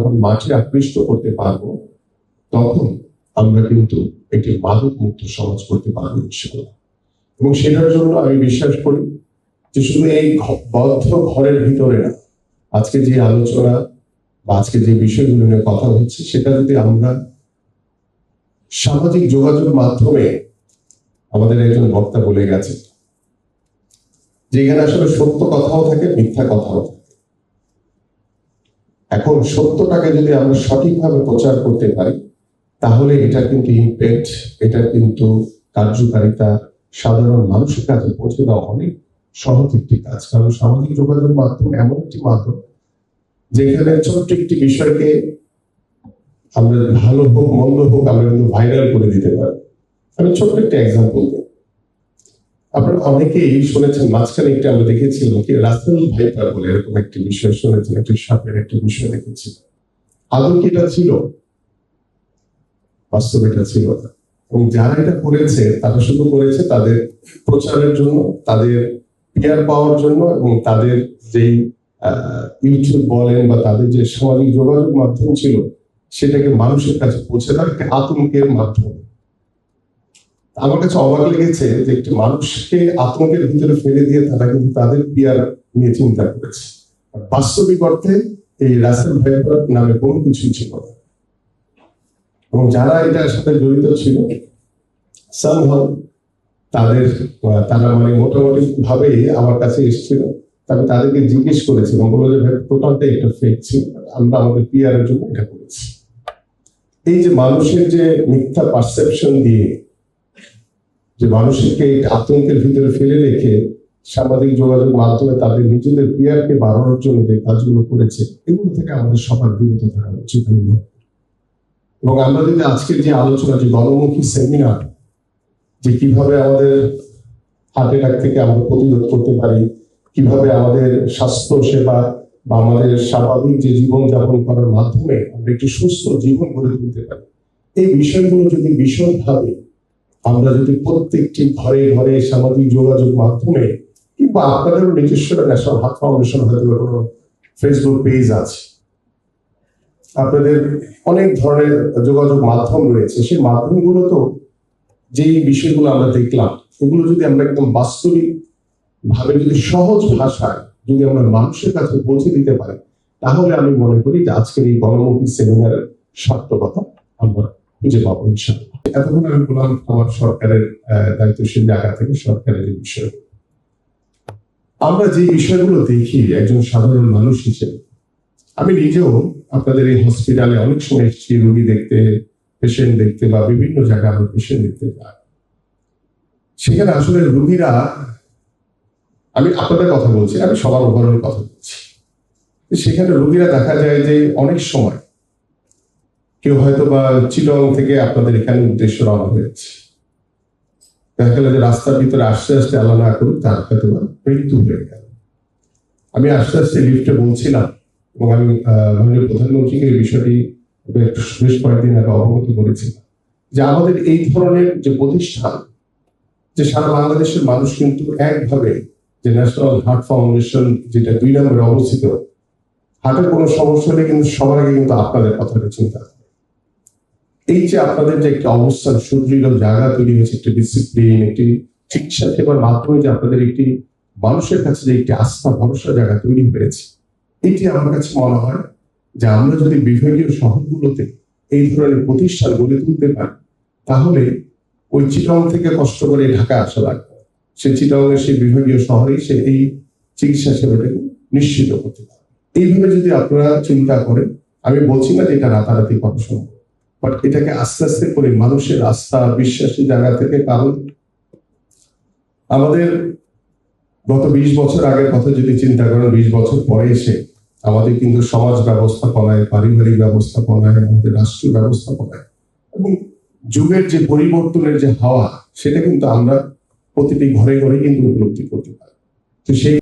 যখন মাঠে আকৃষ্ট করতে পারবো, তখন আমরা কিন্তু একটি মাদক মুক্ত সমাজ করতে পারবো ইনশাআল্লাহ। এবং সেটার জন্য আমি বিশ্বাস করি যে শুধু এই বদ্ধ ঘরের ভিতরে না, আজকে যে আলোচনা বা আজকে যে বিষয়গুলো নিয়ে কথা হচ্ছে, সেটা যদি আমরা সামাজিক যোগাযোগ মাধ্যমে, আমাদের একজন বক্তা বলে গেছে যেখানে আসলে সত্য কথাও থাকে, মিথ্যা কথাও থাকে। এখন সত্যটাকে যদি আমরা সঠিকভাবে প্রচার করতে পারি, তাহলে এটা কিন্তু ইম্প্যাক্ট, এটা কিন্তু কার্যকারিতা সাধারণ মানুষের কাছে পৌঁছে দেওয়া অনেক সহজ একটি কাজ। কারণ সামাজিক যোগাযোগ মাধ্যম এমন একটি মাধ্যম যেখানে ছোট্ট একটি বিষয়কে আমরা ভালো হোক মন্দ হোক আমরা কিন্তু ভাইরাল করে দিতে পারি। আমি ছোট্ট একটা এক্সাম্পল দিই। আপনারা অনেকেই শুনেছেন, মাঝখানে একটা আমরা দেখেছিলাম কি রাসেল ভাইপার বলে এরকম একটি বিষয় শুনেছেন, একটি সাপের একটি বিষয় দেখেছিল। আদৌ কি এটা ছিল? বাস্তবে এটা ছিল না। এবং যারা এটা করেছে তারা শুধু করেছে তাদের প্রচারের জন্য, তাদের পিয়ার পাওয়ার জন্য, এবং তাদের যেই ইউটিউব বলেন বা তাদের যে সামাজিক যোগাযোগ মাধ্যম ছিল সেটাকে মানুষের কাছে পৌঁছে দেওয়ার একটা আতঙ্কের মাধ্যম। আমার কাছে অবাক লেগেছে যে একটি মানুষকে আতঙ্কের ভিতরে ফেলে দিয়ে তারা কিন্তু তাদের পিয়ার নিয়ে চিন্তা করেছে। বাস্তবিক অর্থে এই রাসেল ভাইপার নামে কোনো কিছুই ছিল না। এবং যারা এটার সাথে জড়িত ছিল তারা মানে মোটামুটি ভাবে আমার কাছে এসেছিল। আমি তাদেরকে জিজ্ঞেস করেছিলাম, বললো যে ভাই টোটালটাই একটা ফেক ছিল, আমরা আমাদের পিয়ারের জন্য এটা করেছি। এই যে মানুষের যে মিথ্যা পারসেপশন দিয়ে যে মানুষকে আতঙ্কের ভিতরে ফেলে রেখে সামাজিক যোগাযোগ মাধ্যমে তাদের নিজেদের পিয়ারকে বাড়ানোর জন্য যে কাজগুলো করেছে, এগুলো থেকে আমাদের সবার বিরত থাকা উচিত। এবং আমরা যদি আজকের যে আলোচনা, যে গণমুখী সেমিনার, যে কিভাবে আমাদের হার্ট অ্যাটাক থেকে আমরা প্রতিরোধ করতে পারি, কিভাবে আমাদের স্বাস্থ্য সেবা বা আমাদের স্বাভাবিক যে জীবন যাপন করার মাধ্যমে আমরা একটি সুস্থ জীবন গড়ে তুলতে পারি, এই বিষয়গুলো যদি বিশদভাবে আমরা যদি প্রত্যেকটি ঘরে ঘরে সামাজিক যোগাযোগ মাধ্যমে, কিংবা আপনাদেরও নিজস্ব ন্যাশনাল হার্ট ফাউন্ডেশন হয়তো কোনো ফেসবুক পেজ আছে, আপনাদের অনেক ধরনের যোগাযোগ মাধ্যম রয়েছে, সেই মাধ্যমগুলো তো যেই বিষয়গুলো আমরা দেখলাম, এগুলো যদি আমরা একদম বাস্তবিক ভাবে যদি সহজ ভাষায় যদি আমরা মানুষের কাছে পৌঁছে দিতে পারি, তাহলে আমি মনে করি যে আজকের এই গণমুখী সেমিনারের সার্থকতা আমরা খুঁজে পাবো ইনশাআল্লাহ। এতক্ষণ আমি বললাম আমার সরকারের দায়িত্বশীল জায়গা থেকে সরকারের এই বিষয়। আমরা যে বিষয়গুলো দেখি একজন সাধারণ মানুষ হিসেবে, আমি নিজেও আপনাদের এই হসপিটালে অনেক সময় এসেছি রোগী দেখতে, পেশেন্ট দেখতে, বা বিভিন্ন জায়গায় আমরা পেশেন্ট দেখতে যাই। সেখানে আসলে রোগীরা, আমি আপনাদের কথা বলছি, আমি সবার ওভারঅল কথা বলছি, সেখানে রোগীরা দেখা যায় যে অনেক সময় কেউ হয়তো বা চিটং থেকে আপনাদের এখানে উদ্দেশ্য রওনা হয়েছে, দেখা গেল যে রাস্তার ভিতরে আস্তে আস্তে আল্লাহ না করুক তার হয়তো মৃত্যু হয়ে গেল। আমি আস্তে আস্তে লিফটে বলছিলাম, এবং আমি মাননীয় প্রধানমন্ত্রীকে এই বিষয়টি বেশ কয়েকদিন আগে অবগত করেছিলাম যে আমাদের এই ধরনের যে প্রতিষ্ঠান, যে সারা বাংলাদেশের মানুষ কিন্তু একভাবে, যে ন্যাশনাল হার্ট ফাউন্ডেশন যেটা 2 নম্বরে অবস্থিত, হার্টের কোনো সমস্যা হলে কিন্তু সবার আগে কিন্তু আপনাদের কথাটা চিন্তা করে। এই যে আপনাদের যে একটা অবস্থান, সুদৃঢ় জায়গা তৈরি হয়েছে, একটি ডিসিপ্লিন, একটি চিকিৎসা সেবার মাধ্যমে যে আপনাদের একটি মানুষের কাছে যে একটি আস্থা ভরসা জায়গা তৈরি হয়েছে, এটি আমার কাছে মনে হয় যে আমরা যদি বিভাগীয় শহরগুলোতে এই ধরনের প্রতিষ্ঠান গড়ে তুলতে পারি, তাহলে ওই চিটং থেকে কষ্ট করে ঢাকা আসা লাগবে, সে চিটংয়ের সেই বিভাগীয় শহরে সে এই চিকিৎসা সেবাটাকে নিশ্চিত করতে পারে। এইভাবে যদি আপনারা চিন্তা করেন, আমি বলছি না যে এটা রাতারাতি করা সম্ভব, বাট এটাকে আস্তে আস্তে করে মানুষের আস্থা বিশ্বাসী জায়গা থেকে, কারণ আমাদের গত 20 বছর আগের কথা যদি চিন্তা করেন, 20 বছর পরে এসে আমাদের কিন্তু সমাজ ব্যবস্থাপনায়, পারিবারিক ব্যবস্থাপনায়, আমাদের রাষ্ট্রীয় ব্যবস্থাপনায় এবং যুগের যে পরিবর্তনের যে হাওয়া, সেটা কিন্তু আমরা প্রতিটি ঘরে ঘরে কিন্তু উপলব্ধি করতে পারি। তো সেই